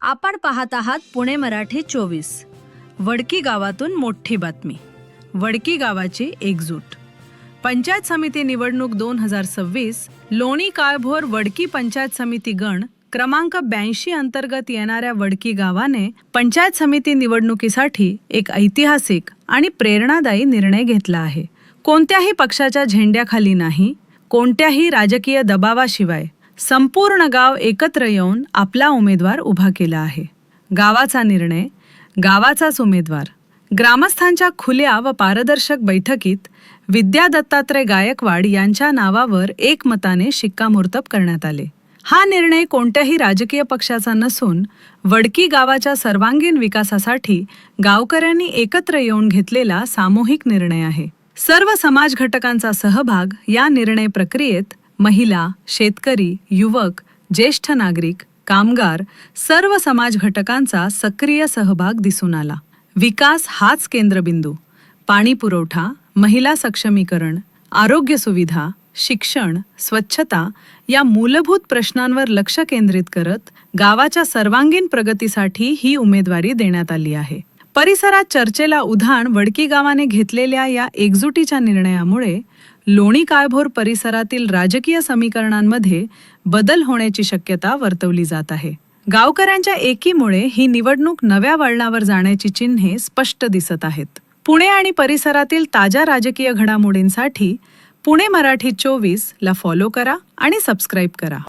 आपण पाहत आहात पुणे मराठी 24। वडकी गावातून मोठी बातमी। वडकी गावाची एकजूट। पंचायत समिती निवडणूक 2026 लोणी काळभोर वडकी पंचायत समिती गण क्रमांक 82 अंतर्गत येणाऱ्या वडकी गावाने पंचायत समिती निवडणुकीसाठी एक ऐतिहासिक आणि प्रेरणादायी निर्णय घेतला आहे। कोणत्याही पक्षाच्या झेंड्याखाली नाही, कोणत्याही राजकीय दबावाशिवाय संपूर्ण गाव एकत्र येऊन आपला उमेदवार उभा केला आहे। गावाचा निर्णय, गावाचाच उमेदवार। ग्रामस्थांच्या खुल्या व पारदर्शक बैठकीत विद्या दत्तात्रय गायकवाड यांच्या नावावर एकमताने शिक्कामोर्तब करण्यात आले। हा निर्णय कोणत्याही राजकीय पक्षाचा नसून वडकी गावाच्या सर्वांगीण विकासासाठी गावकऱ्यांनी एकत्र येऊन घेतलेला सामूहिक निर्णय आहे। सर्व समाज घटकांचा सहभाग या निर्णय प्रक्रियेत महिला, शेतकरी, युवक, ज्येष्ठ नागरिक, कामगार सर्व समाज घटकांचा सक्रिय सहभाग दिसून आला। विकास हाच केंद्रबिंदू। पाणी पुरवठा, महिला सक्षमीकरण, आरोग्य सुविधा, शिक्षण, स्वच्छता या मूलभूत प्रश्नांवर लक्ष केंद्रित करत गावाच्या सर्वांगीण प्रगतीसाठी ही उमेदवारी देण्यात आली आहे। परिसरात चर्चेला उधाण वडकी गावाने घेतलेल्या या एकजुटीच्या निर्णयामुळे लोणी काळभोर परिसरातील राजकीय समीकरणांमध्ये बदल होण्याची शक्यता वर्तवली जात आहे। गावकऱ्यांच्या एकीमुळे ही निवडणूक नव्या वळणावर जाण्याची चिन्हे स्पष्ट दिसत आहेत। पुणे आणि परिसरातील ताज्या राजकीय घडामोडींसाठी पुणे मराठी 24 ला फॉलो करा आणि सबस्क्राईब करा।